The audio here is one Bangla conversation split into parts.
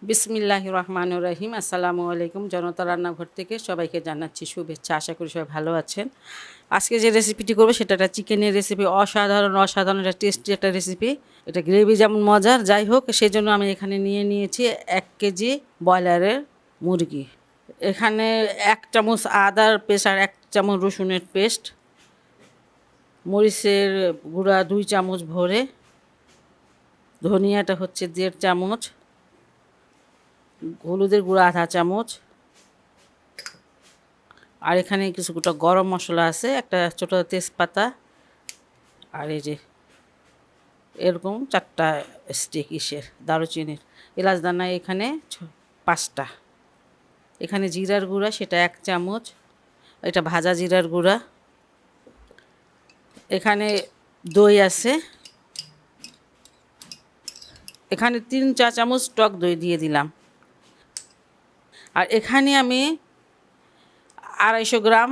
বিসমিল্লাহির রহমানির রহিম। আসসালামু আলাইকুম। জনতা রান্নাঘর থেকে সবাইকে জানাচ্ছি শুভেচ্ছা। আশা করি সবাই ভালো আছেন। আজকে যে রেসিপিটি করবো সেটা একটা চিকেনের রেসিপি। অসাধারণ একটা টেস্টি একটা রেসিপি। এটা গ্রেভি যেমন মজার, যাই হোক সেই জন্য আমি এখানে নিয়েছি 1 কেজি ব্রয়লারের মুরগি। এখানে 1 চামচ আদার পেস্ট আর 1 চামচ রসুনের পেস্ট, মরিচের গুঁড়া 2 চামচ ভরে, ধনিয়াটা হচ্ছে 1.5 চামচ, হলুদের গুঁড়া 1/2 চামচ, আর এখানে কিছুটা গরম মশলা আছে, একটা ছোটো তেজপাতা, আর এই যে এরকম 4টা স্টিক দারুচিনির, এলাচ দানা এখানে 5টা। এখানে জিরার গুঁড়া সেটা 1 চামচ, এটা ভাজা জিরার গুঁড়া। এখানে দই আছে, এখানে 3-4 চামচ টক দই দিয়ে দিলাম। আর এখানে আমি 250 গ্রাম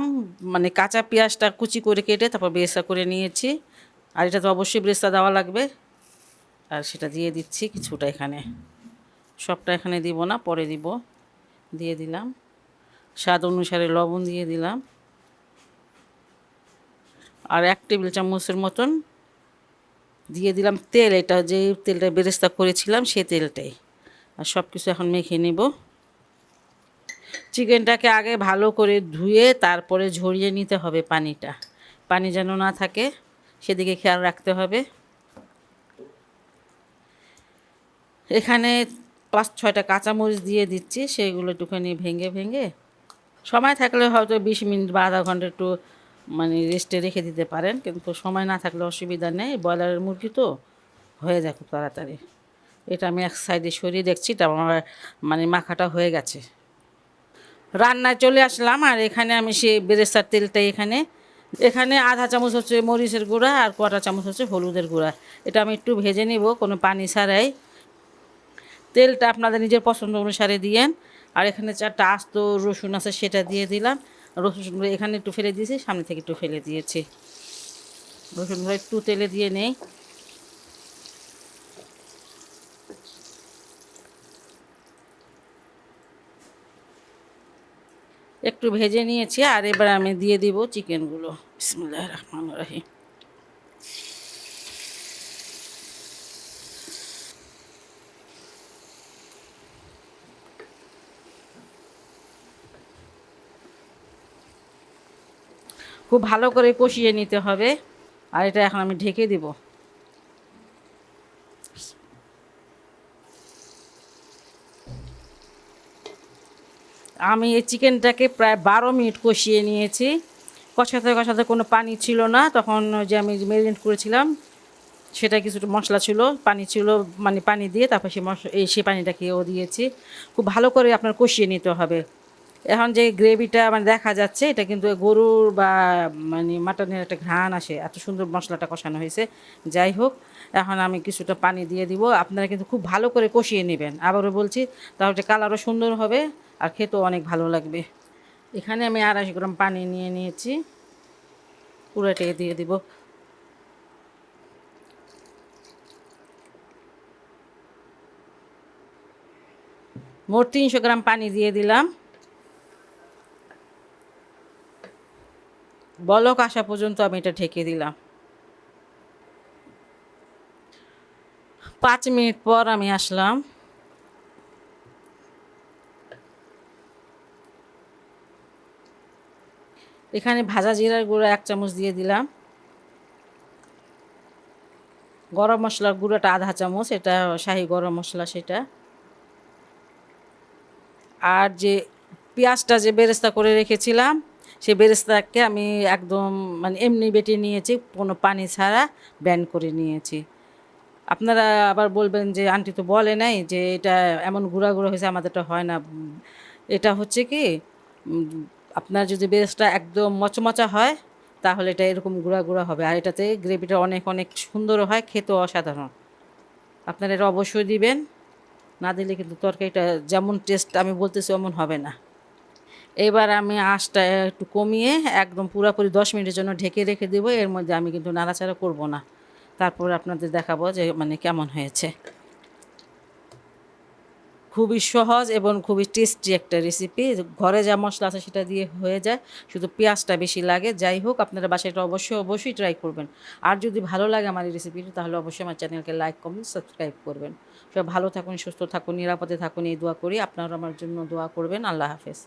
মানে কাঁচা পেঁয়াজটা কুচি করে কেটে তারপর বেরেস্তা করে নিয়েছি। আর এটা তো অবশ্যই বেরেস্তা দেওয়া লাগবে, আর সেটা দিয়ে দিচ্ছি কিছুটা। এখানে সবটা এখানে দিব না, পরে দিব। দিয়ে দিলাম স্বাদ অনুসারে লবণ দিয়ে দিলাম, আর 1 টেবিল চামচের মতন দিয়ে দিলাম তেল। এটা যে তেলটা বেরেস্তা করেছিলাম সেই তেলটাই। আর সব কিছু এখন মেখে নিব। চিকেনটাকে আগে ভালো করে ধুয়ে তারপরে ঝরিয়ে নিতে হবে পানিটা, পানি যেন না থাকে সেদিকে খেয়াল রাখতে হবে। এখানে 5-6টা কাঁচামরিচ দিয়ে দিচ্ছি, সেইগুলো একটুখানি ভেঙে ভেঙে, সময় থাকলে হয়তো 20 মিনিট বা আধা ঘন্টা একটু মানে রেস্টে রেখে দিতে পারেন, কিন্তু সময় না থাকলে অসুবিধা নেই। ব্রয়লারের মুরগি তো হয়ে যায় খুব তাড়াতাড়ি। এটা আমি এক সাইডে সরিয়ে দেখছি, এটা আমার মানে মাখাটা হয়ে গেছে। রান্নায় চলে আসলাম, আর এখানে আমি সেই বেরেস্তার তেলটাই এখানে এখানে 1/2 চামচ হচ্ছে মরিচের গুঁড়া আর 1/4 চামচ হচ্ছে হলুদের গুঁড়া। এটা আমি একটু ভেজে নিব কোনো পানি ছাড়াই। তেলটা আপনাদের নিজের পছন্দ অনুসারে দিয়েন। আর এখানে 4টা আস্ত রসুন আছে, সেটা দিয়ে দিলাম। রসুনগুলো এখানে একটু ফেলে দিয়েছি, সামনে থেকে একটু ফেলে দিয়েছি। রসুনগুলো একটু তেলে দিয়ে নেই। একটু ভেজে নিয়েছি, আর এবার আমি দিয়ে দিব চিকেনগুলো। বিসমিল্লাহির রহমানির রহিম। খুব ভালো করে কষিয়ে নিতে হবে। আর এটা এখন আমি ঢেকে দিব। আমি এই চিকেনটাকে প্রায় 12 মিনিট কষিয়ে নিয়েছি। কষাতে কষাতে কোনো পানি ছিল না, তখন যে আমি ম্যারিনেট করেছিলাম সেটা কিছুটা মশলা ছিল, পানি ছিল, মানে পানি দিয়ে তারপর সেই পানিটাকেও দিয়েছি। খুব ভালো করে আপনার কষিয়ে নিতে হবে। এখন যে গ্রেভিটা মানে দেখা যাচ্ছে, এটা কিন্তু গরুর বা মানে মাটনের একটা ঘ্রাণ আসে, এত সুন্দর মশলাটা কষানো হয়েছে। যাই হোক, এখন আমি কিছুটা পানি দিয়ে দিব। আপনারা কিন্তু খুব ভালো করে কষিয়ে নেবেন, আবারও বলছি, তাহলে কালারও সুন্দর হবে আর খেতেও অনেক ভালো লাগবে। এখানে আমি 250 গ্রাম পানি নিয়ে নিয়েছি, পুরোটাই দিয়ে দিব। মোট 300 গ্রাম পানি দিয়ে দিলাম। বলক আসা পর্যন্ত আমি এটা ঢেকে দিলাম। 5 মিনিট পর আমি আসলাম। এখানে ভাজা জিরার গুঁড়া 1 চামচ দিয়ে দিলাম। গরম মশলার গুঁড়োটা 1/2 চামচ, এটা শাহি গরম মশলা সেটা। আর যে পেঁয়াজটা যে বেরেস্তা করে রেখেছিলাম, সেই বেরেস্তাকে আমি একদম মানে এমনি বেটে নিয়েছি, কোনো পানি ছাড়া ব্যান্ড করে নিয়েছি। আপনারা আবার বলবেন যে আন্টি তো বলে নাই যে এটা এমন গুঁড়া গুঁড়ো হয়েছে, আমাদেরটা হয় না। এটা হচ্ছে কি, আপনার যদি বেরেস্তা একদম মচমচা হয় তাহলে এটা এরকম গুঁড়া গুঁড়া হবে, আর এটাতে গ্রেভিটা অনেক অনেক সুন্দর হয়, খেতেও অসাধারণ। আপনারা এটা অবশ্যই দিবেন, না দিলে কিন্তু তরকারিটা যেমন টেস্ট আমি বলতেছি অমন হবে না। এবার আমি আঁচটা একটু কমিয়ে একদম পুরোপুরি 10 মিনিটের জন্য ঢেকে রেখে দেবো। এর মধ্যে আমি কিন্তু নাড়াচাড়া করব না, তারপর আপনাদের দেখাবো যে মানে কেমন হয়েছে। খুবই সহজ এবং খুবই টেস্টি একটা রেসিপি। ঘরে যা মশলা আছে সেটা দিয়ে হয়ে যায়, শুধু পেঁয়াজটা বেশি লাগে। যাই হোক, আপনারা বাসায় এটা অবশ্যই ট্রাই করবেন। আর যদি ভালো লাগে আমার এই রেসিপিটি, তাহলে অবশ্যই আমার চ্যানেলকে লাইক, কমেন্ট, সাবস্ক্রাইব করবেন। সবাই ভালো থাকুন, সুস্থ থাকুন, নিরাপদে থাকুন, এই দোয়া করি। আপনারা আমার জন্য দোয়া করবেন। আল্লাহ হাফেজ।